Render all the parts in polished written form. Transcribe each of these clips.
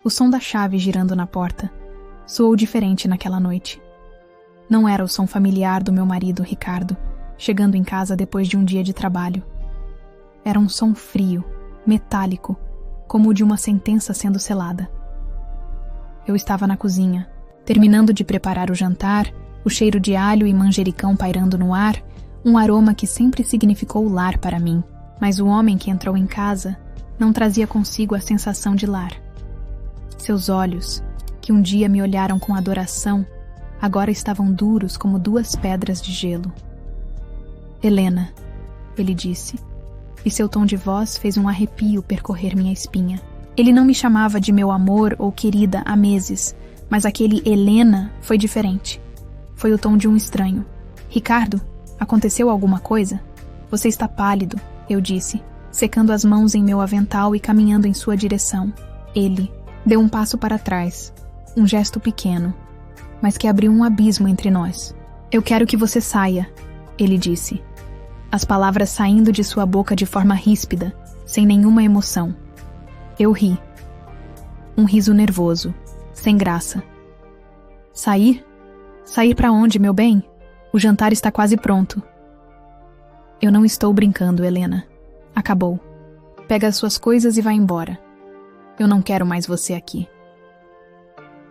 O som da chave girando na porta soou diferente naquela noite. Não era o som familiar do meu marido, Ricardo, chegando em casa depois de um dia de trabalho. Era um som frio, metálico, como o de uma sentença sendo selada. Eu estava na cozinha, terminando de preparar o jantar, o cheiro de alho e manjericão pairando no ar, um aroma que sempre significou lar para mim. Mas o homem que entrou em casa não trazia consigo a sensação de lar. Seus olhos, que um dia me olharam com adoração, agora estavam duros como duas pedras de gelo. Helena, ele disse, e seu tom de voz fez um arrepio percorrer minha espinha. Ele não me chamava de meu amor ou querida há meses, mas aquele Helena foi diferente. Foi o tom de um estranho. Ricardo, aconteceu alguma coisa? Você está pálido, eu disse, secando as mãos em meu avental e caminhando em sua direção. Ele deu um passo para trás, um gesto pequeno, mas que abriu um abismo entre nós. Eu quero que você saia, ele disse. As palavras saindo de sua boca de forma ríspida, sem nenhuma emoção. Eu ri. Um riso nervoso, sem graça. Sair? Sair para onde, meu bem? O jantar está quase pronto. Eu não estou brincando, Helena. Acabou. Pega as suas coisas e vai embora. Eu não quero mais você aqui.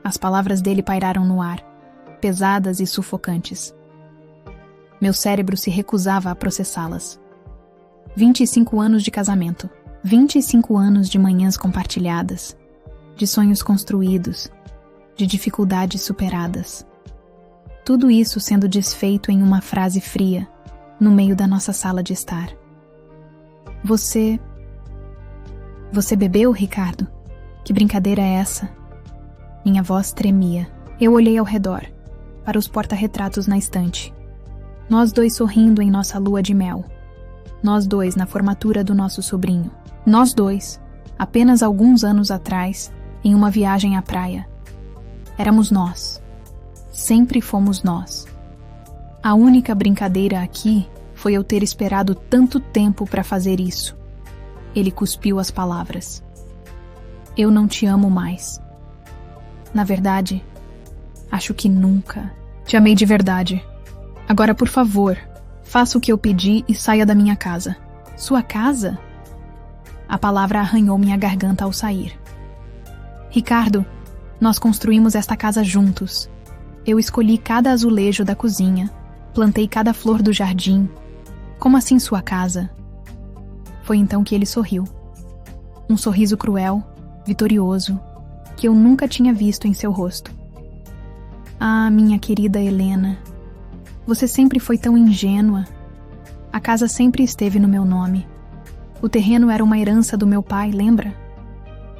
As palavras dele pairaram no ar, pesadas e sufocantes. Meu cérebro se recusava a processá-las. 25 anos de casamento. 25 anos de manhãs compartilhadas. De sonhos construídos. De dificuldades superadas. Tudo isso sendo desfeito em uma frase fria, no meio da nossa sala de estar. Você bebeu, Ricardo? Que brincadeira é essa? Minha voz tremia. Eu olhei ao redor, para os porta-retratos na estante. Nós dois sorrindo em nossa lua de mel. Nós dois na formatura do nosso sobrinho. Nós dois, apenas alguns anos atrás, em uma viagem à praia. Éramos nós. Sempre fomos nós. A única brincadeira aqui foi eu ter esperado tanto tempo para fazer isso. Ele cuspiu as palavras. Eu não te amo mais. Na verdade, acho que nunca te amei de verdade. Agora, por favor, faça o que eu pedi e saia da minha casa. Sua casa? A palavra arranhou minha garganta ao sair. Ricardo, nós construímos esta casa juntos. Eu escolhi cada azulejo da cozinha, plantei cada flor do jardim. Como assim sua casa? Foi então que ele sorriu. Um sorriso cruel, vitorioso, que eu nunca tinha visto em seu rosto. Ah, minha querida Helena, você sempre foi tão ingênua. A casa sempre esteve no meu nome. O terreno era uma herança do meu pai, lembra?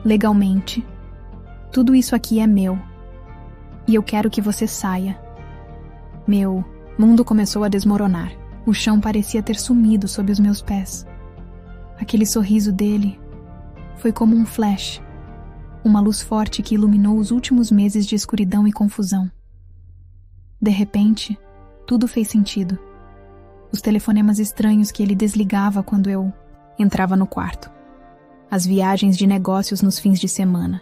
Legalmente. Tudo isso aqui é meu. E eu quero que você saia. Meu mundo começou a desmoronar. O chão parecia ter sumido sob os meus pés. Aquele sorriso dele foi como um flash. Uma luz forte que iluminou os últimos meses de escuridão e confusão. De repente, tudo fez sentido. Os telefonemas estranhos que ele desligava quando eu entrava no quarto. As viagens de negócios nos fins de semana.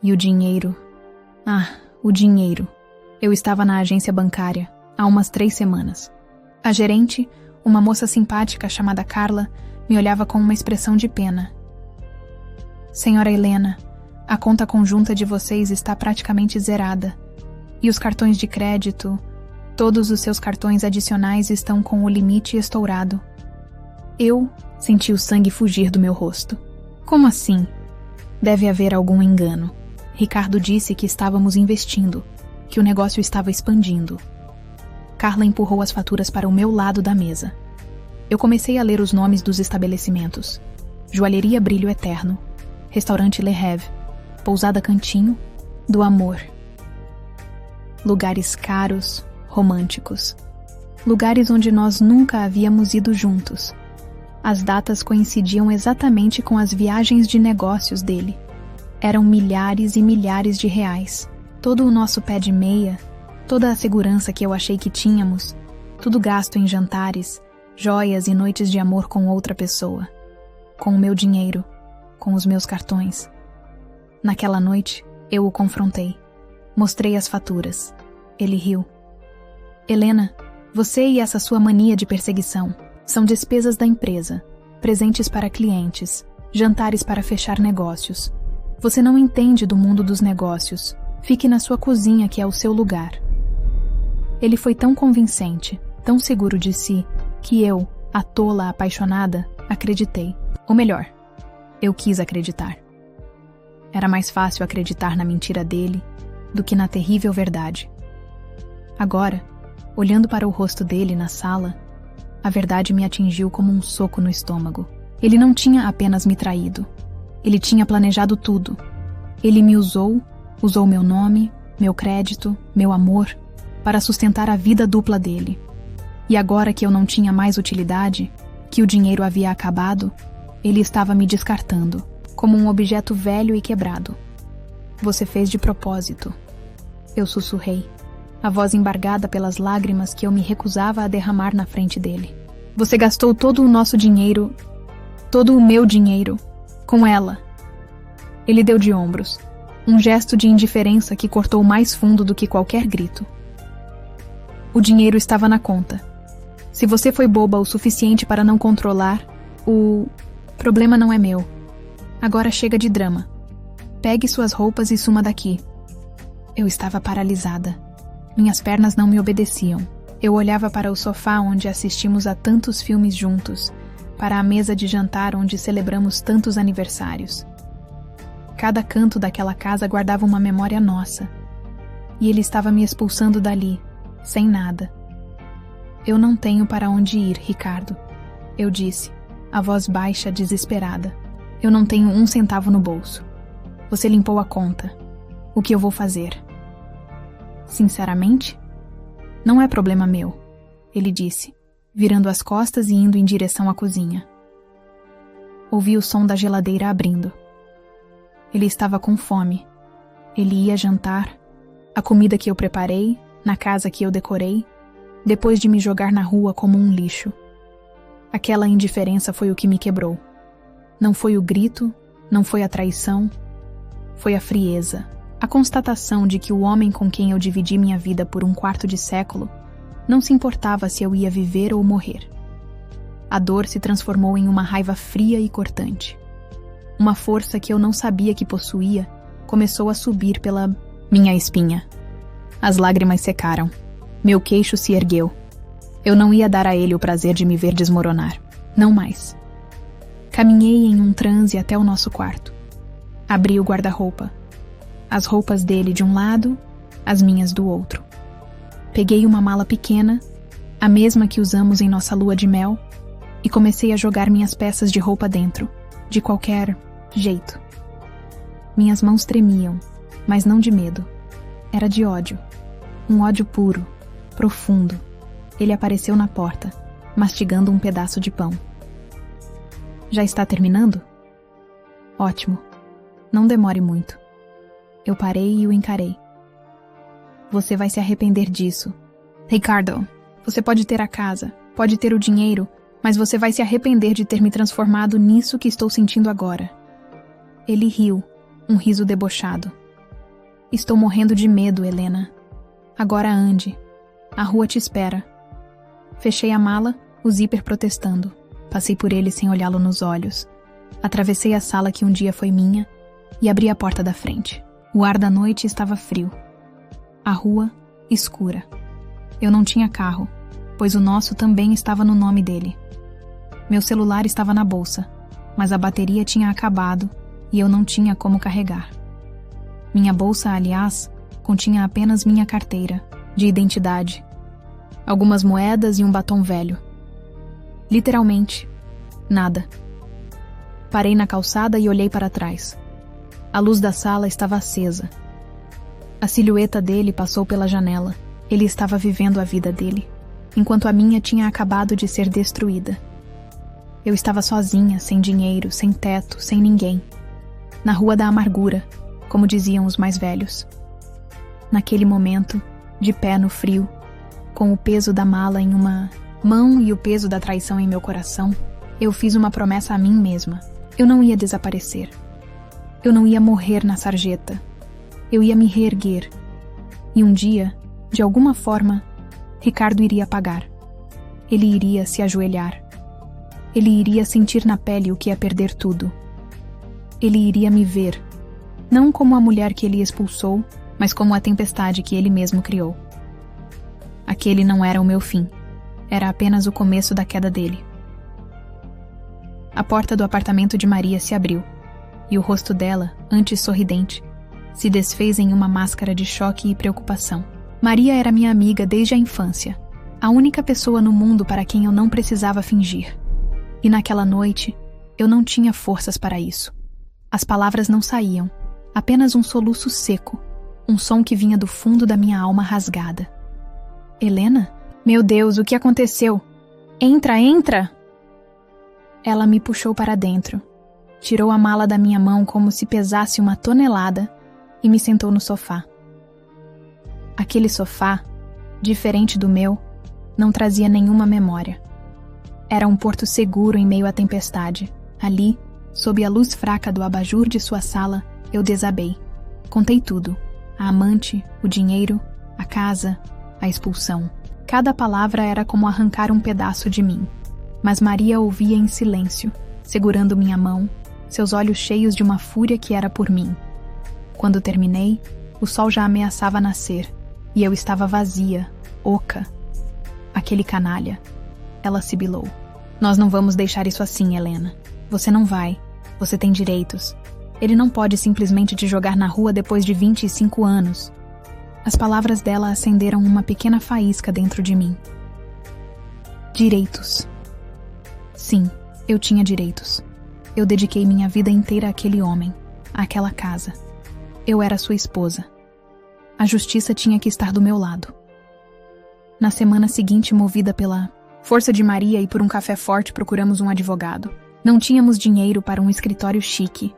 E o dinheiro. O dinheiro. Eu estava na agência bancária há umas 3 semanas. A gerente, uma moça simpática chamada Carla, me olhava com uma expressão de pena. Senhora Helena, a conta conjunta de vocês está praticamente zerada. E os cartões de crédito, todos os seus cartões adicionais estão com o limite estourado. Eu senti o sangue fugir do meu rosto. Como assim? Deve haver algum engano. Ricardo disse que estávamos investindo, que o negócio estava expandindo. Carla empurrou as faturas para o meu lado da mesa. Eu comecei a ler os nomes dos estabelecimentos. Joalheria Brilho Eterno, Restaurante Le Rêve, Pousada Cantinho, do Amor. Lugares caros, românticos. Lugares onde nós nunca havíamos ido juntos. As datas coincidiam exatamente com as viagens de negócios dele. Eram milhares e milhares de reais. Todo o nosso pé de meia, toda a segurança que eu achei que tínhamos, tudo gasto em jantares, joias e noites de amor com outra pessoa. Com o meu dinheiro, com os meus cartões. Naquela noite, eu o confrontei. Mostrei as faturas. Ele riu. Helena, você e essa sua mania de perseguição são despesas da empresa, presentes para clientes, jantares para fechar negócios. Você não entende do mundo dos negócios. Fique na sua cozinha, que é o seu lugar. Ele foi tão convincente, tão seguro de si, que eu, a tola apaixonada, acreditei. Ou melhor, eu quis acreditar. Era mais fácil acreditar na mentira dele do que na terrível verdade. Agora, olhando para o rosto dele na sala, a verdade me atingiu como um soco no estômago. Ele não tinha apenas me traído. Ele tinha planejado tudo. Ele me usou meu nome, meu crédito, meu amor, para sustentar a vida dupla dele. E agora que eu não tinha mais utilidade, que o dinheiro havia acabado, ele estava me descartando, como um objeto velho e quebrado. Você fez de propósito. Eu sussurrei, a voz embargada pelas lágrimas que eu me recusava a derramar na frente dele. Você gastou todo o nosso dinheiro, todo o meu dinheiro, com ela. Ele deu de ombros, um gesto de indiferença que cortou mais fundo do que qualquer grito. O dinheiro estava na conta. Se você foi boba o suficiente para não controlar, o problema não é meu. Agora chega de drama. Pegue suas roupas e suma daqui. Eu estava paralisada. Minhas pernas não me obedeciam. Eu olhava para o sofá onde assistimos a tantos filmes juntos, para a mesa de jantar onde celebramos tantos aniversários. Cada canto daquela casa guardava uma memória nossa. E ele estava me expulsando dali, sem nada. Eu não tenho para onde ir, Ricardo, eu disse, a voz baixa, desesperada. Eu não tenho 1 centavo no bolso. Você limpou a conta. O que eu vou fazer? Sinceramente? Não é problema meu, ele disse, virando as costas e indo em direção à cozinha. Ouvi o som da geladeira abrindo. Ele estava com fome. Ele ia jantar. A comida que eu preparei, na casa que eu decorei, depois de me jogar na rua como um lixo. Aquela indiferença foi o que me quebrou. Não foi o grito, não foi a traição, foi a frieza, a constatação de que o homem com quem eu dividi minha vida por 1/4 de século não se importava se eu ia viver ou morrer. A dor se transformou em uma raiva fria e cortante. Uma força que eu não sabia que possuía começou a subir pela minha espinha. As lágrimas secaram. Meu queixo se ergueu. Eu não ia dar a ele o prazer de me ver desmoronar. Não mais. Caminhei em um transe até o nosso quarto. Abri o guarda-roupa. As roupas dele de um lado, as minhas do outro. Peguei uma mala pequena, a mesma que usamos em nossa lua de mel, e comecei a jogar minhas peças de roupa dentro, de qualquer jeito. Minhas mãos tremiam, mas não de medo. Era de ódio. Um ódio puro, profundo. Ele apareceu na porta, mastigando um pedaço de pão. Já está terminando? Ótimo. Não demore muito. Eu parei e o encarei. Você vai se arrepender disso. Ricardo, você pode ter a casa, pode ter o dinheiro, mas você vai se arrepender de ter me transformado nisso que estou sentindo agora. Ele riu, um riso debochado. Estou morrendo de medo, Helena. Agora ande. A rua te espera. Fechei a mala, o zíper protestando. Passei por ele sem olhá-lo nos olhos. Atravessei a sala que um dia foi minha e abri a porta da frente. O ar da noite estava frio. A rua, escura. Eu não tinha carro, pois o nosso também estava no nome dele. Meu celular estava na bolsa, mas a bateria tinha acabado e eu não tinha como carregar. Minha bolsa, aliás, continha apenas minha carteira, de identidade, algumas moedas e um batom velho. Literalmente, nada. Parei na calçada e olhei para trás. A luz da sala estava acesa. A silhueta dele passou pela janela. Ele estava vivendo a vida dele, enquanto a minha tinha acabado de ser destruída. Eu estava sozinha, sem dinheiro, sem teto, sem ninguém. Na rua da amargura, como diziam os mais velhos. Naquele momento, de pé no frio, com o peso da mala em uma mão e o peso da traição em meu coração, eu fiz uma promessa a mim mesma. Eu não ia desaparecer. Eu não ia morrer na sarjeta. Eu ia me reerguer. E um dia, de alguma forma, Ricardo iria pagar. Ele iria se ajoelhar. Ele iria sentir na pele o que é perder tudo. Ele iria me ver, não como a mulher que ele expulsou, mas como a tempestade que ele mesmo criou. Aquele não era o meu fim. Era apenas o começo da queda dele. A porta do apartamento de Maria se abriu, e o rosto dela, antes sorridente, se desfez em uma máscara de choque e preocupação. Maria era minha amiga desde a infância, a única pessoa no mundo para quem eu não precisava fingir. E naquela noite, eu não tinha forças para isso. As palavras não saíam, apenas um soluço seco, um som que vinha do fundo da minha alma rasgada. Helena? Meu Deus, o que aconteceu? Entra, entra! Ela me puxou para dentro, tirou a mala da minha mão como se pesasse uma tonelada e me sentou no sofá. Aquele sofá, diferente do meu, não trazia nenhuma memória. Era um porto seguro em meio à tempestade. Ali, sob a luz fraca do abajur de sua sala, eu desabei. Contei tudo: a amante, o dinheiro, a casa, a expulsão. Cada palavra era como arrancar um pedaço de mim. Mas Maria ouvia em silêncio, segurando minha mão, seus olhos cheios de uma fúria que era por mim. Quando terminei, o sol já ameaçava nascer, e eu estava vazia, oca. Aquele canalha. Ela sibilou. Nós não vamos deixar isso assim, Helena. Você não vai. Você tem direitos. Ele não pode simplesmente te jogar na rua depois de 25 anos. As palavras dela acenderam uma pequena faísca dentro de mim. Direitos. Sim, eu tinha direitos. Eu dediquei minha vida inteira àquele homem, àquela casa. Eu era sua esposa. A justiça tinha que estar do meu lado. Na semana seguinte, movida pela força de Maria e por um café forte, procuramos um advogado. Não tínhamos dinheiro para um escritório chique.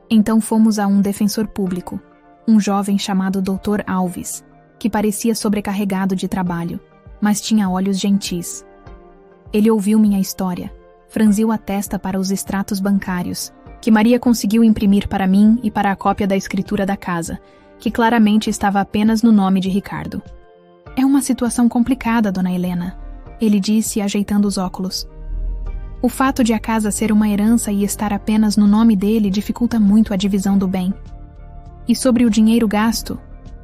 Então fomos a um defensor público, um jovem chamado Dr. Alves, que parecia sobrecarregado de trabalho, mas tinha olhos gentis. Ele ouviu minha história, franziu a testa para os extratos bancários, que Maria conseguiu imprimir para mim e para a cópia da escritura da casa, que claramente estava apenas no nome de Ricardo. É uma situação complicada, dona Helena, ele disse, ajeitando os óculos. O fato de a casa ser uma herança e estar apenas no nome dele dificulta muito a divisão do bem. E sobre o dinheiro gasto,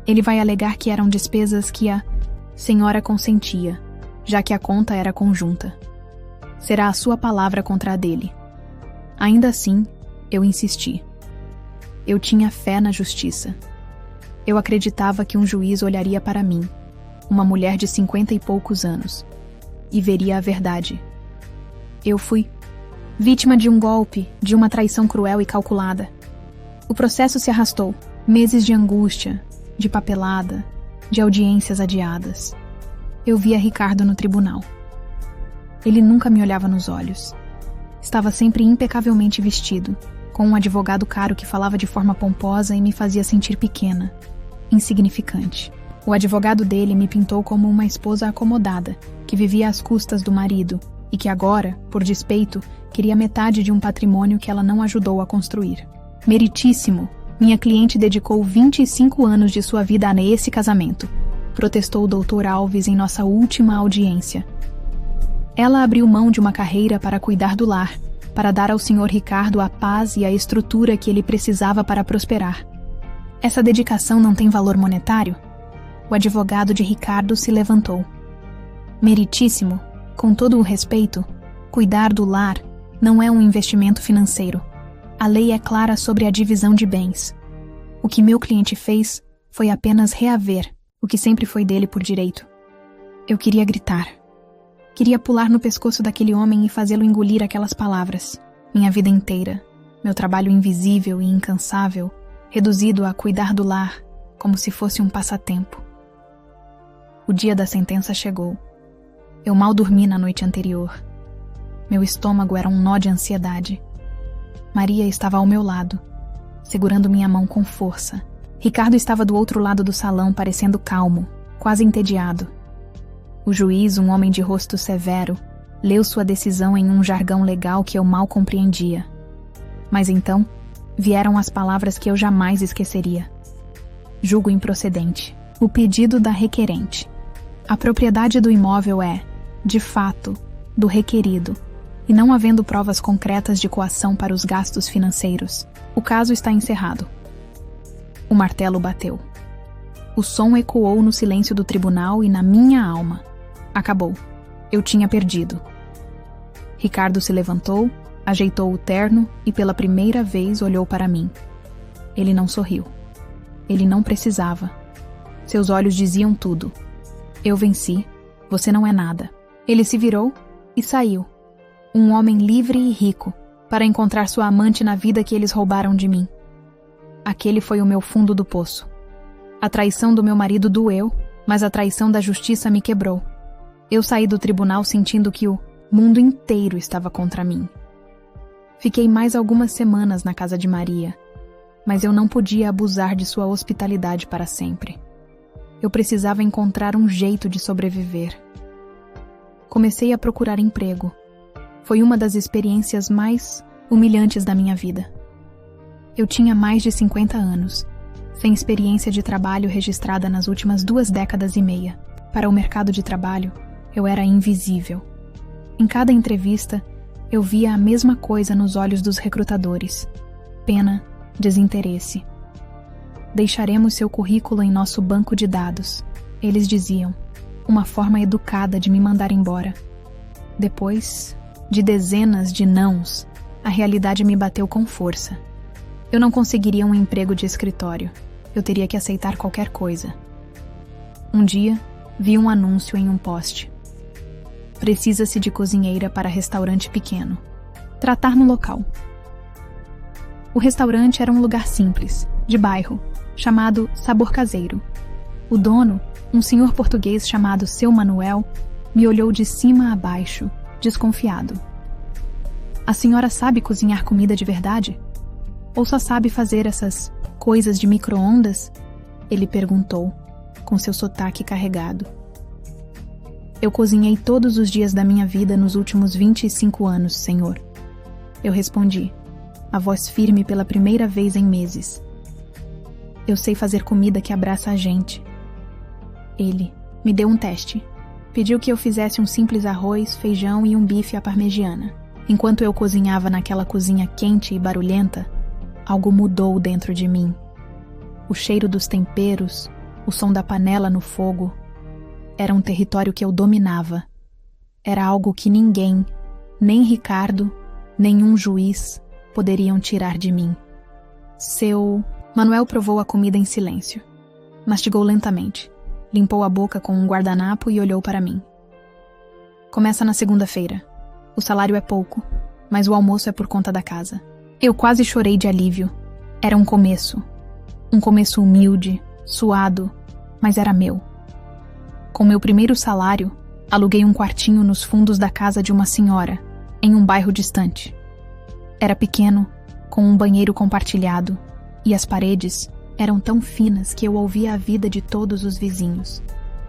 ele vai alegar que eram despesas que a senhora consentia, já que a conta era conjunta. Será a sua palavra contra a dele. Ainda assim, eu insisti. Eu tinha fé na justiça. Eu acreditava que um juiz olharia para mim, uma mulher de 50 e poucos anos, e veria a verdade. Eu fui vítima de um golpe, de uma traição cruel e calculada. O processo se arrastou, meses de angústia, de papelada, de audiências adiadas. Eu via Ricardo no tribunal. Ele nunca me olhava nos olhos. Estava sempre impecavelmente vestido, com um advogado caro que falava de forma pomposa e me fazia sentir pequena, insignificante. O advogado dele me pintou como uma esposa acomodada, que vivia às custas do marido e que agora, por despeito, queria metade de um patrimônio que ela não ajudou a construir. Meritíssimo, minha cliente dedicou 25 anos de sua vida a esse casamento, protestou o Dr. Alves em nossa última audiência. Ela abriu mão de uma carreira para cuidar do lar, para dar ao Sr. Ricardo a paz e a estrutura que ele precisava para prosperar. Essa dedicação não tem valor monetário? O advogado de Ricardo se levantou. Meritíssimo, com todo o respeito, cuidar do lar não é um investimento financeiro. A lei é clara sobre a divisão de bens. O que meu cliente fez foi apenas reaver o que sempre foi dele por direito. Eu queria gritar. Queria pular no pescoço daquele homem e fazê-lo engolir aquelas palavras. Minha vida inteira, meu trabalho invisível e incansável, reduzido a cuidar do lar, como se fosse um passatempo. O dia da sentença chegou. Eu mal dormi na noite anterior. Meu estômago era um nó de ansiedade. Maria estava ao meu lado, segurando minha mão com força. Ricardo estava do outro lado do salão, parecendo calmo, quase entediado. O juiz, um homem de rosto severo, leu sua decisão em um jargão legal que eu mal compreendia. Mas então, vieram as palavras que eu jamais esqueceria. Julgo improcedente. O pedido da requerente. A propriedade do imóvel é, de fato, do requerido, e não havendo provas concretas de coação para os gastos financeiros, o caso está encerrado. O martelo bateu. O som ecoou no silêncio do tribunal e na minha alma. Acabou. Eu tinha perdido. Ricardo se levantou, ajeitou o terno e pela primeira vez olhou para mim. Ele não sorriu. Ele não precisava. Seus olhos diziam tudo. Eu venci. Você não é nada. Ele se virou e saiu. Um homem livre e rico, para encontrar sua amante na vida que eles roubaram de mim. Aquele foi o meu fundo do poço. A traição do meu marido doeu, mas a traição da justiça me quebrou. Eu saí do tribunal sentindo que o mundo inteiro estava contra mim. Fiquei mais algumas semanas na casa de Maria, mas eu não podia abusar de sua hospitalidade para sempre. Eu precisava encontrar um jeito de sobreviver. Comecei a procurar emprego. Foi uma das experiências mais humilhantes da minha vida. Eu tinha mais de 50 anos, sem experiência de trabalho registrada nas últimas 2 décadas e meia. Para o mercado de trabalho, eu era invisível. Em cada entrevista, eu via a mesma coisa nos olhos dos recrutadores: pena, desinteresse. Deixaremos seu currículo em nosso banco de dados, eles diziam, uma forma educada de me mandar embora. Depois de dezenas de nãos, a realidade me bateu com força. Eu não conseguiria um emprego de escritório. Eu teria que aceitar qualquer coisa. Um dia, vi um anúncio em um poste. Precisa-se de cozinheira para restaurante pequeno. Tratar no local. O restaurante era um lugar simples, de bairro, chamado Sabor Caseiro. O dono, um senhor português chamado Seu Manuel, me olhou de cima a baixo, desconfiado. A senhora sabe cozinhar comida de verdade? Ou só sabe fazer essas coisas de micro-ondas? Ele perguntou, com seu sotaque carregado. Eu cozinhei todos os dias da minha vida nos últimos 25 anos, senhor. Eu respondi, a voz firme pela primeira vez em meses. Eu sei fazer comida que abraça a gente. Ele me deu um teste. Pediu que eu fizesse um simples arroz, feijão e um bife à parmegiana. Enquanto eu cozinhava naquela cozinha quente e barulhenta, algo mudou dentro de mim. O cheiro dos temperos, o som da panela no fogo. Era um território que eu dominava. Era algo que ninguém, nem Ricardo, nenhum juiz, poderiam tirar de mim. Manuel provou a comida em silêncio. Mastigou lentamente. Limpou a boca com um guardanapo e olhou para mim. Começa na segunda-feira. O salário é pouco, mas o almoço é por conta da casa. Eu quase chorei de alívio. Era um começo. Um começo humilde, suado, mas era meu. Com meu primeiro salário, aluguei um quartinho nos fundos da casa de uma senhora, em um bairro distante. Era pequeno, com um banheiro compartilhado, e as paredes eram tão finas que eu ouvia a vida de todos os vizinhos.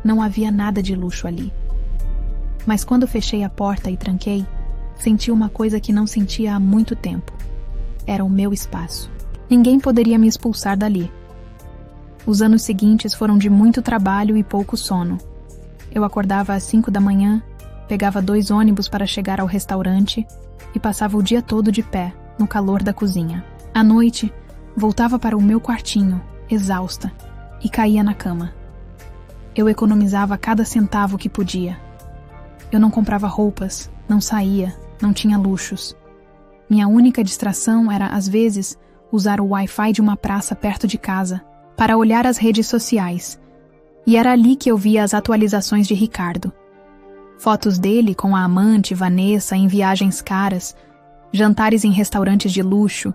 Não havia nada de luxo ali. Mas quando fechei a porta e tranquei, senti uma coisa que não sentia há muito tempo. Era o meu espaço. Ninguém poderia me expulsar dali. Os anos seguintes foram de muito trabalho e pouco sono. Eu acordava às 5 da manhã, pegava 2 ônibus para chegar ao restaurante e passava o dia todo de pé, no calor da cozinha. À noite, voltava para o meu quartinho, exausta, e caía na cama. Eu economizava cada centavo que podia. Eu não comprava roupas, não saía, não tinha luxos. Minha única distração era, às vezes, usar o Wi-Fi de uma praça perto de casa para olhar as redes sociais. E era ali que eu via as atualizações de Ricardo. Fotos dele com a amante Vanessa em viagens caras, jantares em restaurantes de luxo.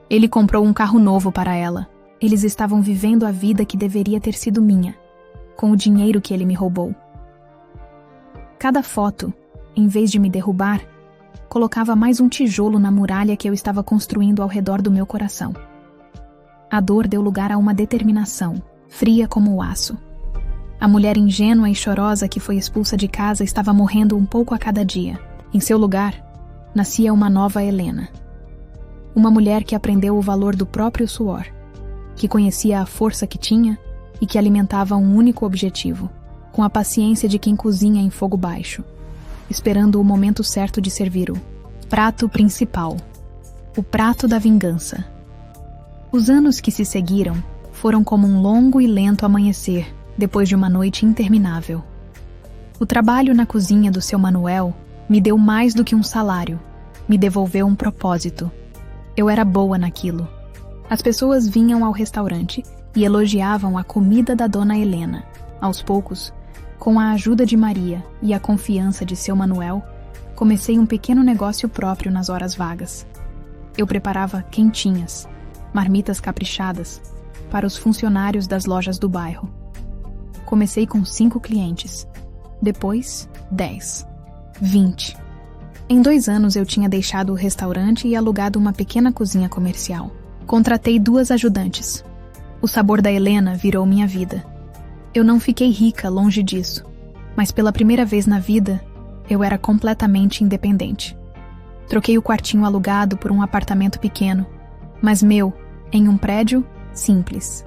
Ele comprou um carro novo para ela. Eles estavam vivendo a vida que deveria ter sido minha, com o dinheiro que ele me roubou. Cada foto, em vez de me derrubar, colocava mais um tijolo na muralha que eu estava construindo ao redor do meu coração. A dor deu lugar a uma determinação, fria como o aço. A mulher ingênua e chorosa que foi expulsa de casa estava morrendo um pouco a cada dia. Em seu lugar, nascia uma nova Helena. Uma mulher que aprendeu o valor do próprio suor, que conhecia a força que tinha e que alimentava um único objetivo, com a paciência de quem cozinha em fogo baixo, esperando o momento certo de servir o prato principal, o prato da vingança. Os anos que se seguiram foram como um longo e lento amanhecer depois de uma noite interminável. O trabalho na cozinha do seu Manuel me deu mais do que um salário, me devolveu um propósito. Eu era boa naquilo. As pessoas vinham ao restaurante e elogiavam a comida da dona Helena. Aos poucos, com a ajuda de Maria e a confiança de seu Manuel, comecei um pequeno negócio próprio nas horas vagas. Eu preparava quentinhas, marmitas caprichadas, para os funcionários das lojas do bairro. Comecei com 5 clientes, depois 10, 20. Em 2 anos eu tinha deixado o restaurante e alugado uma pequena cozinha comercial. Contratei 2 ajudantes. O sabor da Helena virou minha vida. Eu não fiquei rica, longe disso, mas pela primeira vez na vida, eu era completamente independente. Troquei o quartinho alugado por um apartamento pequeno, mas meu, em um prédio simples.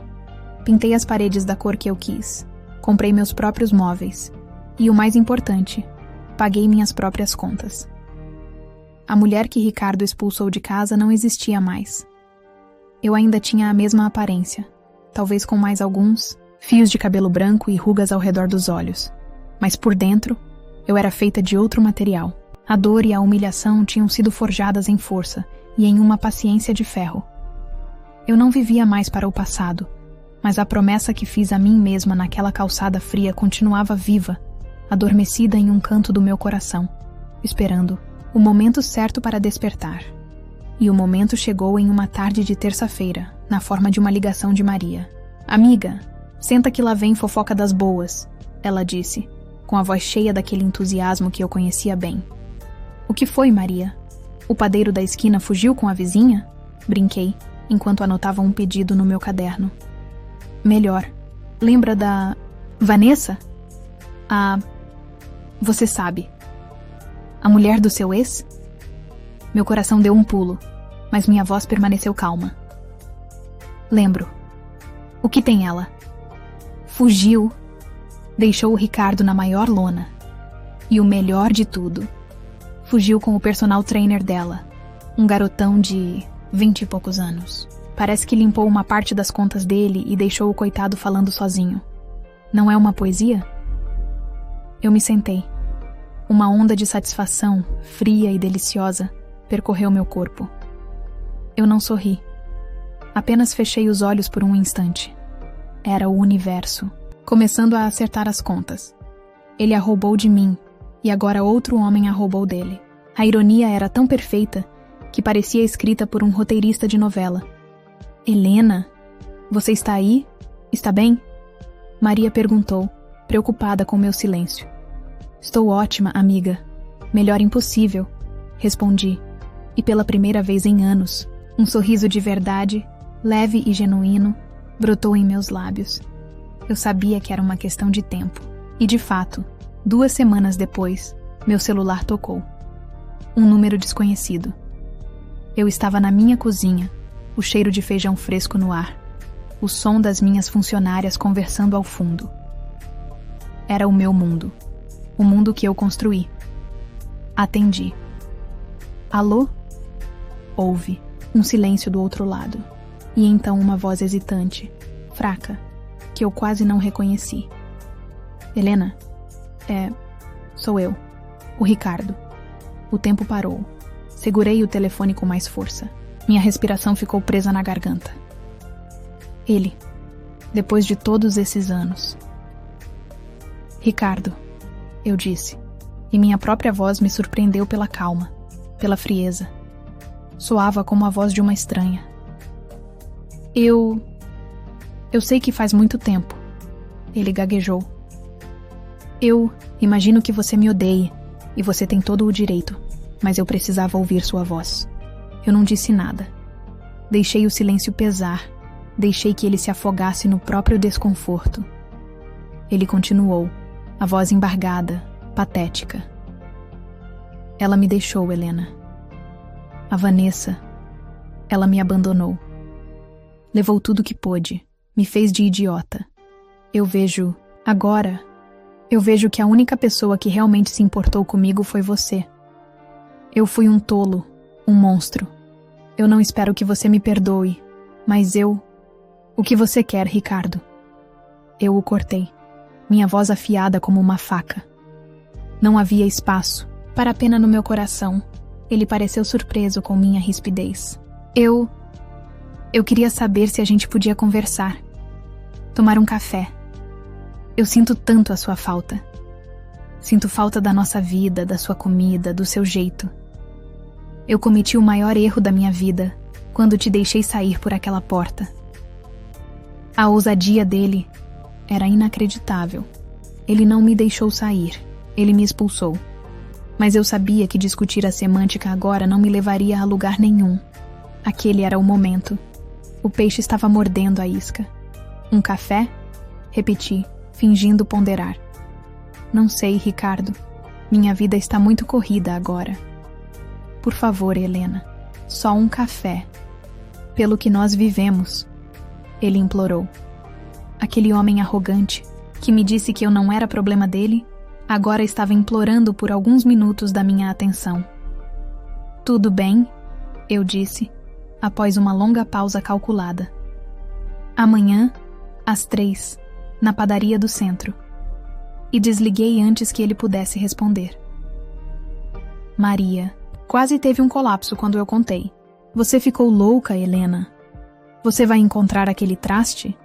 Pintei as paredes da cor que eu quis, comprei meus próprios móveis e, o mais importante, paguei minhas próprias contas. A mulher que Ricardo expulsou de casa não existia mais. Eu ainda tinha a mesma aparência, talvez com mais alguns fios de cabelo branco e rugas ao redor dos olhos, mas por dentro eu era feita de outro material. A dor e a humilhação tinham sido forjadas em força e em uma paciência de ferro. Eu não vivia mais para o passado, mas a promessa que fiz a mim mesma naquela calçada fria continuava viva, adormecida em um canto do meu coração, esperando o momento certo para despertar. E o momento chegou em uma tarde de terça-feira, na forma de uma ligação de Maria. "Amiga, senta que lá vem fofoca das boas", ela disse, com a voz cheia daquele entusiasmo que eu conhecia bem. "O que foi, Maria? O padeiro da esquina fugiu com a vizinha?" Brinquei, enquanto anotava um pedido no meu caderno. "Melhor. Lembra da Vanessa? Você sabe. A mulher do seu ex?" Meu coração deu um pulo, mas minha voz permaneceu calma. "Lembro. O que tem ela?" "Fugiu. Deixou o Ricardo na maior lona. E o melhor de tudo, fugiu com o personal trainer dela, um garotão de 20 e poucos anos. Parece que limpou uma parte das contas dele e deixou o coitado falando sozinho. Não é uma poesia?" Eu me sentei. Uma onda de satisfação, fria e deliciosa, percorreu meu corpo. Eu não sorri. Apenas fechei os olhos por um instante. Era o universo, começando a acertar as contas. Ele a roubou de mim, e agora outro homem a roubou dele. A ironia era tão perfeita que parecia escrita por um roteirista de novela. "Helena, você está aí? Está bem?" Maria perguntou, preocupada com meu silêncio. "Estou ótima, amiga. Melhor impossível", respondi, e pela primeira vez em anos, um sorriso de verdade, leve e genuíno, brotou em meus lábios. Eu sabia que era uma questão de tempo, e de fato, 2 semanas depois, meu celular tocou. Um número desconhecido. Eu estava na minha cozinha, o cheiro de feijão fresco no ar, o som das minhas funcionárias conversando ao fundo. Era o meu mundo, o mundo que eu construí. Atendi. "Alô?" Houve um silêncio do outro lado, e então uma voz hesitante, fraca, que eu quase não reconheci. "Helena, sou eu, o Ricardo." O tempo parou. Segurei o telefone com mais força. Minha respiração ficou presa na garganta. Ele, depois de todos esses anos. "Ricardo", eu disse, e minha própria voz me surpreendeu pela calma, pela frieza. Soava como a voz de uma estranha. Eu sei que faz muito tempo." Ele gaguejou. "Eu imagino que você me odeie, e você tem todo o direito, mas eu precisava ouvir sua voz." Eu não disse nada. Deixei o silêncio pesar, deixei que ele se afogasse no próprio desconforto. Ele continuou, a voz embargada, patética. "Ela me deixou, Helena. A Vanessa, Ela me abandonou. Levou tudo que pôde. Me fez de idiota. Agora eu vejo que a única pessoa que realmente se importou comigo foi você. Eu fui um tolo, um monstro. Eu não espero que você me perdoe, mas O que você quer, Ricardo? Eu o cortei, minha voz afiada como uma faca. Não havia espaço para a pena no meu coração. Ele pareceu surpreso com minha rispidez. Eu queria saber se a gente podia conversar. Tomar um café. Eu sinto tanto a sua falta. Sinto falta da nossa vida, da sua comida, do seu jeito. Eu cometi o maior erro da minha vida quando te deixei sair por aquela porta. A ousadia dele era inacreditável. Ele não me deixou sair, ele me expulsou. Mas eu sabia que discutir a semântica agora não me levaria a lugar nenhum. Aquele era o momento. O peixe estava mordendo a isca. Um café? Repeti, fingindo ponderar. Não sei, Ricardo. Minha vida está muito corrida agora. Por favor, Helena, só um café. Pelo que nós vivemos, ele implorou. Aquele homem arrogante, que me disse que eu não era problema dele, agora estava implorando por alguns minutos da minha atenção. Tudo bem, eu disse, após uma longa pausa calculada. Amanhã, às 3, na padaria do centro. E desliguei antes que ele pudesse responder. Maria quase teve um colapso quando eu contei. Você ficou louca, Helena. Você vai encontrar aquele traste?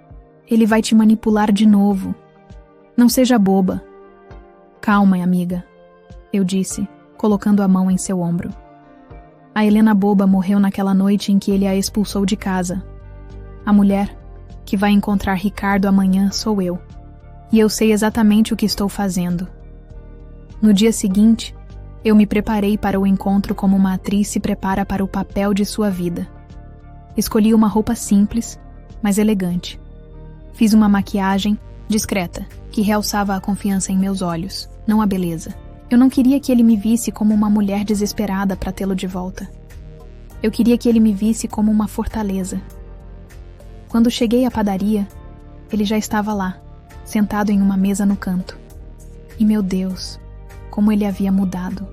Ele vai te manipular de novo. Não seja boba. Calma, amiga, eu disse, colocando a mão em seu ombro. A Helena boba morreu naquela noite em que ele a expulsou de casa. A mulher que vai encontrar Ricardo amanhã sou eu. E eu sei exatamente o que estou fazendo. No dia seguinte, eu me preparei para o encontro como uma atriz se prepara para o papel de sua vida. Escolhi uma roupa simples, mas elegante. Fiz uma maquiagem discreta, que realçava a confiança em meus olhos, não a beleza. Eu não queria que ele me visse como uma mulher desesperada para tê-lo de volta. Eu queria que ele me visse como uma fortaleza. Quando cheguei à padaria, ele já estava lá, sentado em uma mesa no canto. E meu Deus, como ele havia mudado.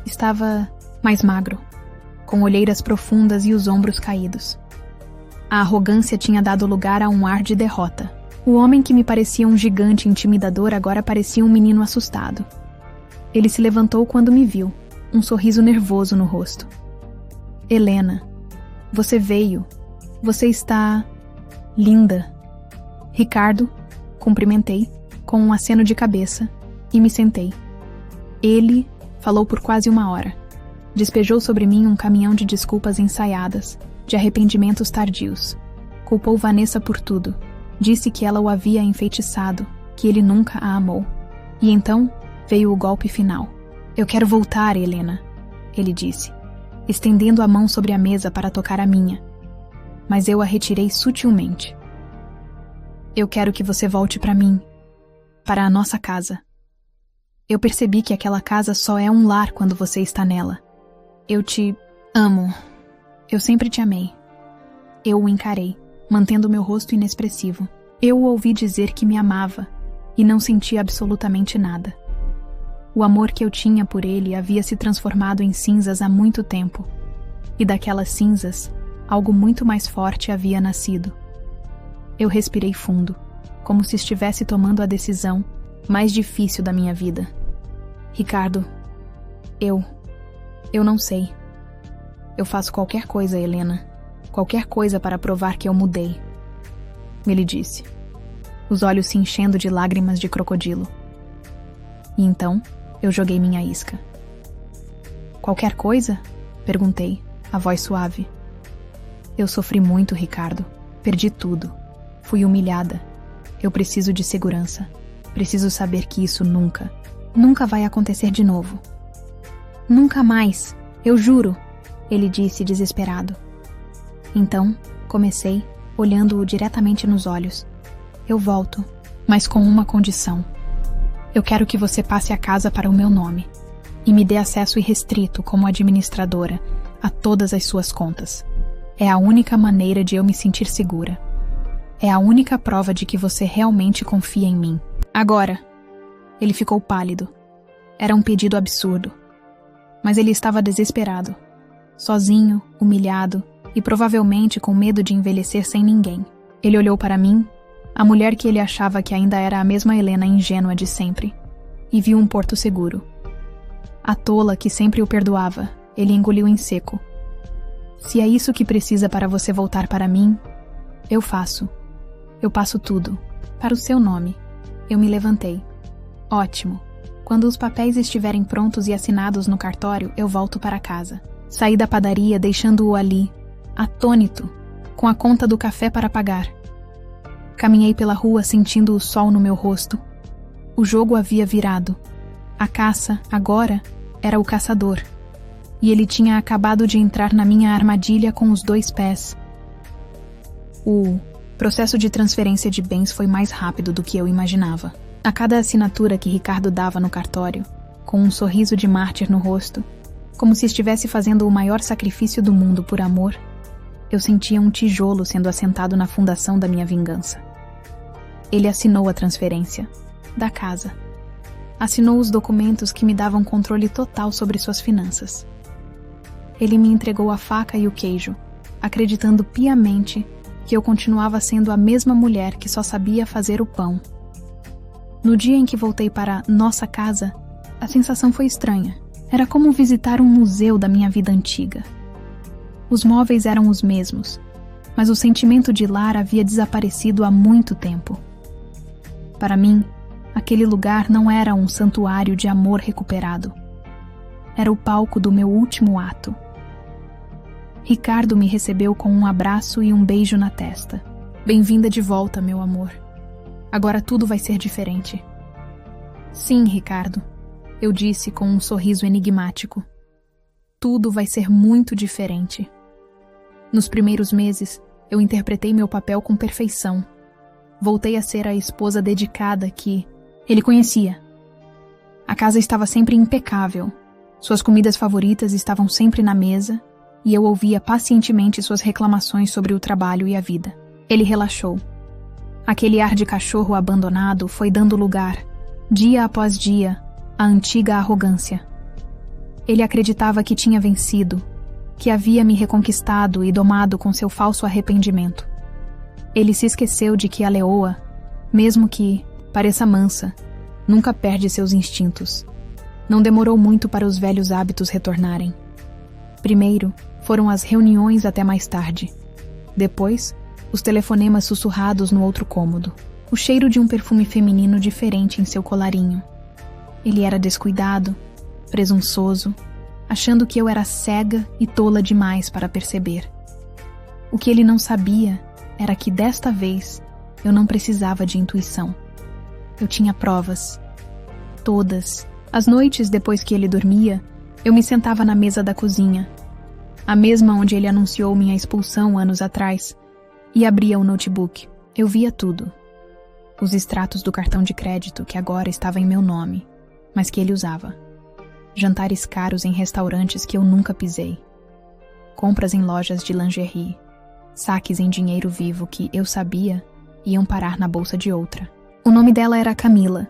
Estava mais magro, com olheiras profundas e os ombros caídos. A arrogância tinha dado lugar a um ar de derrota. O homem que me parecia um gigante intimidador agora parecia um menino assustado. Ele se levantou quando me viu, um sorriso nervoso no rosto. Helena, você veio. Você está linda. Ricardo, cumprimentei, com um aceno de cabeça, e me sentei. Ele falou por quase 1 hora. Despejou sobre mim um caminhão de desculpas ensaiadas, de arrependimentos tardios. Culpou Vanessa por tudo. Disse que ela o havia enfeitiçado, que ele nunca a amou. E então veio o golpe final. Eu quero voltar, Helena, ele disse, estendendo a mão sobre a mesa para tocar a minha. Mas eu a retirei sutilmente. Eu quero que você volte para mim, para a nossa casa. Eu percebi que aquela casa só é um lar quando você está nela. Eu te amo. Eu sempre te amei. Eu o encarei, mantendo meu rosto inexpressivo. Eu o ouvi dizer que me amava e não sentia absolutamente nada. O amor que eu tinha por ele havia se transformado em cinzas há muito tempo. E daquelas cinzas, algo muito mais forte havia nascido. Eu respirei fundo, como se estivesse tomando a decisão mais difícil da minha vida. Ricardo, eu não sei. Eu faço qualquer coisa, Helena. Qualquer coisa para provar que eu mudei. Ele disse, os olhos se enchendo de lágrimas de crocodilo. E então, eu joguei minha isca. Qualquer coisa? Perguntei, a voz suave. Eu sofri muito, Ricardo. Perdi tudo. Fui humilhada. Eu preciso de segurança. Preciso saber que isso nunca vai acontecer de novo. Nunca mais, eu juro, ele disse desesperado. Então, comecei, olhando-o diretamente nos olhos. Eu volto, mas com uma condição. Eu quero que você passe a casa para o meu nome e me dê acesso irrestrito como administradora a todas as suas contas. É a única maneira de eu me sentir segura. É a única prova de que você realmente confia em mim. Agora. Ele ficou pálido. Era um pedido absurdo. Mas ele estava desesperado. Sozinho, humilhado e provavelmente com medo de envelhecer sem ninguém. Ele olhou para mim, a mulher que ele achava que ainda era a mesma Helena ingênua de sempre, e viu um porto seguro. A tola que sempre o perdoava, ele engoliu em seco. Se é isso que precisa para você voltar para mim, eu faço. Eu passo tudo. Para o seu nome. Eu me levantei. Ótimo. Quando os papéis estiverem prontos e assinados no cartório, eu volto para casa. Saí da padaria deixando-o ali, atônito, com a conta do café para pagar. Caminhei pela rua sentindo o sol no meu rosto. O jogo havia virado. A caça, agora, era o caçador. E ele tinha acabado de entrar na minha armadilha com os 2 pés. O processo de transferência de bens foi mais rápido do que eu imaginava. A cada assinatura que Ricardo dava no cartório, com um sorriso de mártir no rosto, como se estivesse fazendo o maior sacrifício do mundo por amor, eu sentia um tijolo sendo assentado na fundação da minha vingança. Ele assinou a transferência da casa. Assinou os documentos que me davam controle total sobre suas finanças. Ele me entregou a faca e o queijo, acreditando piamente que eu continuava sendo a mesma mulher que só sabia fazer o pão. No dia em que voltei para nossa casa, a sensação foi estranha. Era como visitar um museu da minha vida antiga. Os móveis eram os mesmos, mas o sentimento de lar havia desaparecido há muito tempo. Para mim, aquele lugar não era um santuário de amor recuperado. Era o palco do meu último ato. Ricardo me recebeu com um abraço e um beijo na testa. Bem-vinda de volta, meu amor. Agora tudo vai ser diferente. Sim, Ricardo, eu disse com um sorriso enigmático. Tudo vai ser muito diferente. Nos primeiros meses, eu interpretei meu papel com perfeição. Voltei a ser a esposa dedicada que ele conhecia. A casa estava sempre impecável. Suas comidas favoritas estavam sempre na mesa e eu ouvia pacientemente suas reclamações sobre o trabalho e a vida. Ele relaxou. Aquele ar de cachorro abandonado foi dando lugar, dia após dia, à antiga arrogância. Ele acreditava que tinha vencido, que havia me reconquistado e domado com seu falso arrependimento. Ele se esqueceu de que a leoa, mesmo que pareça mansa, nunca perde seus instintos. Não demorou muito para os velhos hábitos retornarem. Primeiro, foram as reuniões até mais tarde. Depois, os telefonemas sussurrados no outro cômodo. O cheiro de um perfume feminino diferente em seu colarinho. Ele era descuidado, presunçoso, achando que eu era cega e tola demais para perceber. O que ele não sabia era que desta vez eu não precisava de intuição. Eu tinha provas. Todas. As noites depois que ele dormia, eu me sentava na mesa da cozinha, a mesma onde ele anunciou minha expulsão anos atrás, e abria o notebook. Eu via tudo. Os extratos do cartão de crédito que agora estava em meu nome, mas que ele usava. Jantares caros em restaurantes que eu nunca pisei. Compras em lojas de lingerie. Saques em dinheiro vivo que, eu sabia, iam parar na bolsa de outra. O nome dela era Camila,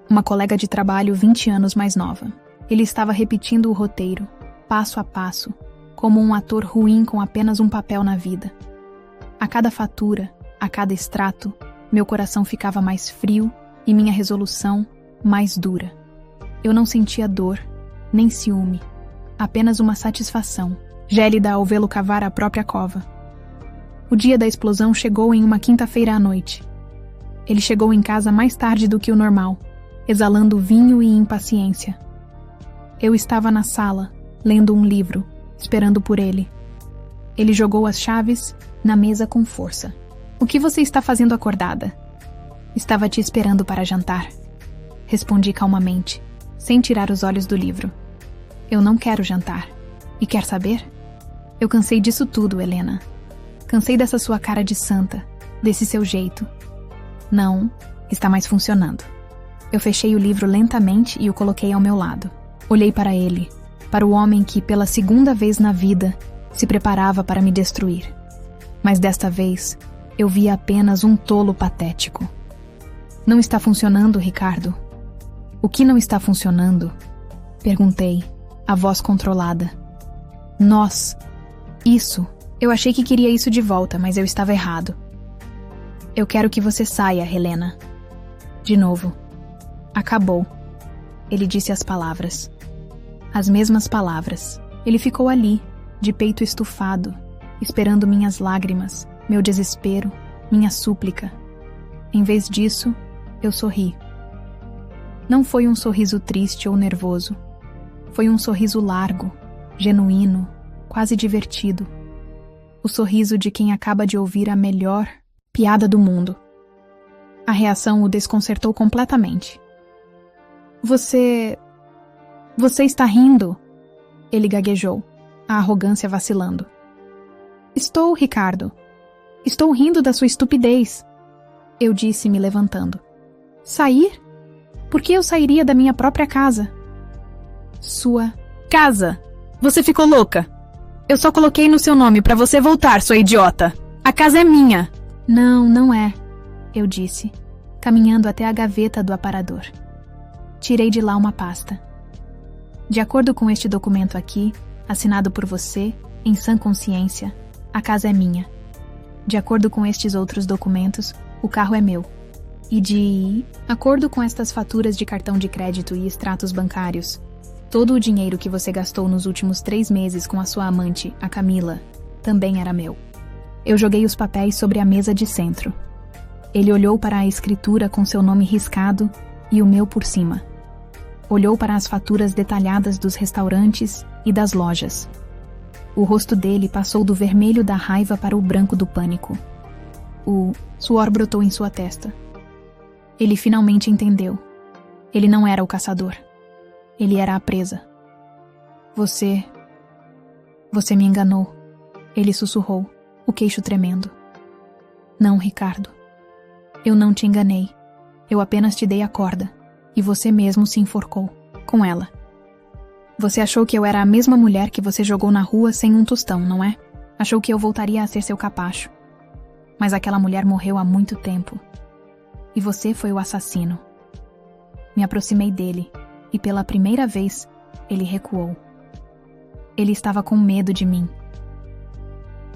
uma colega de trabalho 20 anos mais nova. Ele estava repetindo o roteiro, passo a passo, como um ator ruim com apenas um papel na vida. A cada fatura, a cada extrato, meu coração ficava mais frio e minha resolução mais dura. Eu não sentia dor, nem ciúme, apenas uma satisfação, gélida ao vê-lo cavar a própria cova. O dia da explosão chegou em uma quinta-feira à noite. Ele chegou em casa mais tarde do que o normal, exalando vinho e impaciência. Eu estava na sala, lendo um livro, esperando por ele. Ele jogou as chaves na mesa com força. O que você está fazendo acordada? Estava te esperando para jantar. Respondi calmamente, sem tirar os olhos do livro. Eu não quero jantar. E quer saber? Eu cansei disso tudo, Helena. Cansei dessa sua cara de santa, desse seu jeito. Não, está mais funcionando. Eu fechei o livro lentamente e o coloquei ao meu lado. Olhei para ele, para o homem que, pela segunda vez na vida, Se preparava para me destruir. Mas desta vez, eu via apenas um tolo patético. Não está funcionando, Ricardo? O que não está funcionando? Perguntei, a voz controlada. Nós. Isso. Eu achei que queria isso de volta, mas eu estava errado. Eu quero que você saia, Helena. De novo. Acabou. Ele disse as palavras. As mesmas palavras. Ele ficou ali, de peito estufado, esperando minhas lágrimas, meu desespero, minha súplica. Em vez disso, eu sorri. Não foi um sorriso triste ou nervoso. Foi um sorriso largo, genuíno, quase divertido. O sorriso de quem acaba de ouvir a melhor piada do mundo. A reação o desconcertou completamente. Você está rindo? Ele gaguejou, a arrogância vacilando. Estou, Ricardo. Estou rindo da sua estupidez. Eu disse, me levantando. Sair? Por que eu sairia da minha própria casa? Sua casa! Você ficou louca! Eu só coloquei no seu nome para você voltar, sua idiota! A casa é minha! Não, não é, eu disse, caminhando até a gaveta do aparador. Tirei de lá uma pasta. De acordo com este documento aqui, assinado por você, em sã consciência, a casa é minha. De acordo com estes outros documentos, o carro é meu. E de acordo com estas faturas de cartão de crédito e extratos bancários, todo o dinheiro que você gastou nos últimos 3 meses com a sua amante, a Camila, também era meu. Eu joguei os papéis sobre a mesa de centro. Ele olhou para a escritura com seu nome riscado e o meu por cima. Olhou para as faturas detalhadas dos restaurantes e das lojas. O rosto dele passou do vermelho da raiva para o branco do pânico. O suor brotou em sua testa. Ele finalmente entendeu. Ele não era o caçador. Ele era a presa. Você me enganou. Ele sussurrou, o queixo tremendo. Não, Ricardo. Eu não te enganei. Eu apenas te dei a corda. E você mesmo se enforcou com ela. Você achou que eu era a mesma mulher que você jogou na rua sem um tostão, não é? Achou que eu voltaria a ser seu capacho. Mas aquela mulher morreu há muito tempo. E você foi o assassino. Me aproximei dele, e pela primeira vez, ele recuou. Ele estava com medo de mim.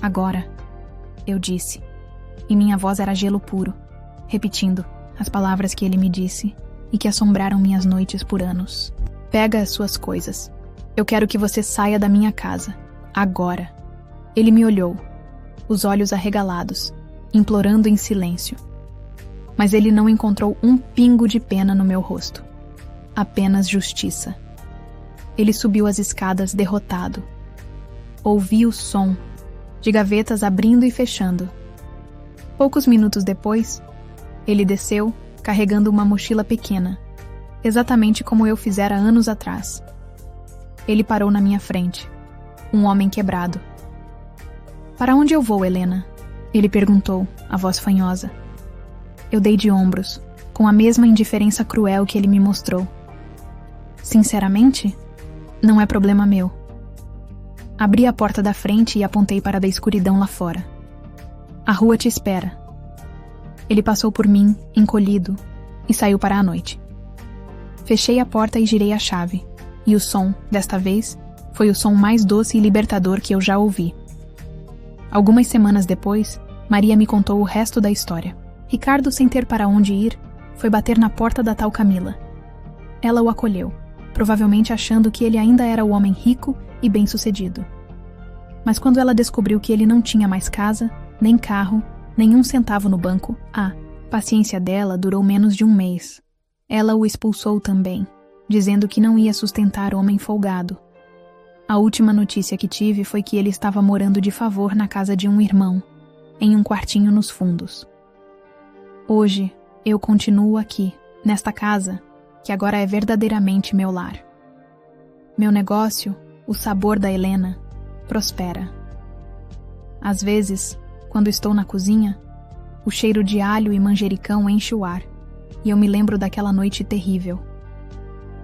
Agora, eu disse, e minha voz era gelo puro, repetindo as palavras que ele me disse e que assombraram minhas noites por anos. Pega as suas coisas. Eu quero que você saia da minha casa. Agora. Ele me olhou, os olhos arregalados, implorando em silêncio. Mas ele não encontrou um pingo de pena no meu rosto. Apenas justiça. Ele subiu as escadas derrotado. Ouvi o som de gavetas abrindo e fechando. Poucos minutos depois, ele desceu, carregando uma mochila pequena, exatamente como eu fizera anos atrás. Ele parou na minha frente, um homem quebrado. Para onde eu vou, Helena? Ele perguntou, a voz fanhosa. Eu dei de ombros, com a mesma indiferença cruel que ele me mostrou. Sinceramente, não é problema meu. Abri a porta da frente e apontei para a da escuridão lá fora. A rua te espera. Ele passou por mim, encolhido, e saiu para a noite. Fechei a porta e girei a chave, e o som, desta vez, foi o som mais doce e libertador que eu já ouvi. Algumas semanas depois, Maria me contou o resto da história. Ricardo, sem ter para onde ir, foi bater na porta da tal Camila. Ela o acolheu, provavelmente achando que ele ainda era o homem rico e bem-sucedido. Mas quando ela descobriu que ele não tinha mais casa, nem carro, nem um centavo no banco, a paciência dela durou menos de 1 mês. Ela o expulsou também, dizendo que não ia sustentar homem folgado. A última notícia que tive foi que ele estava morando de favor na casa de um irmão, em um quartinho nos fundos. Hoje, eu continuo aqui, nesta casa, que agora é verdadeiramente meu lar. Meu negócio, o sabor da Helena, prospera. Às vezes, quando estou na cozinha, o cheiro de alho e manjericão enche o ar, e eu me lembro daquela noite terrível.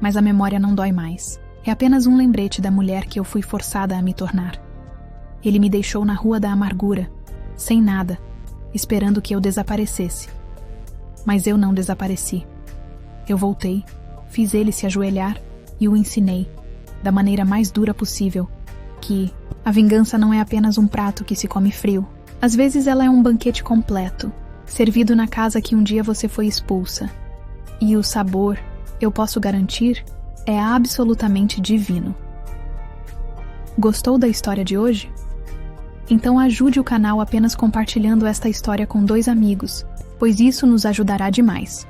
Mas a memória não dói mais. É apenas um lembrete da mulher que eu fui forçada a me tornar. Ele me deixou na Rua da Amargura, sem nada, esperando que eu desaparecesse. Mas eu não desapareci. Eu voltei, fiz ele se ajoelhar e o ensinei, da maneira mais dura possível, que a vingança não é apenas um prato que se come frio. Às vezes ela é um banquete completo, servido na casa que um dia você foi expulsa. E o sabor, eu posso garantir, é absolutamente divino. Gostou da história de hoje? Então ajude o canal apenas compartilhando esta história com 2 amigos, pois isso nos ajudará demais.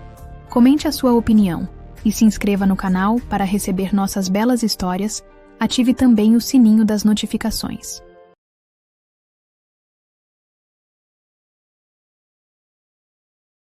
Comente a sua opinião e se inscreva no canal para receber nossas belas histórias. Ative também o sininho das notificações.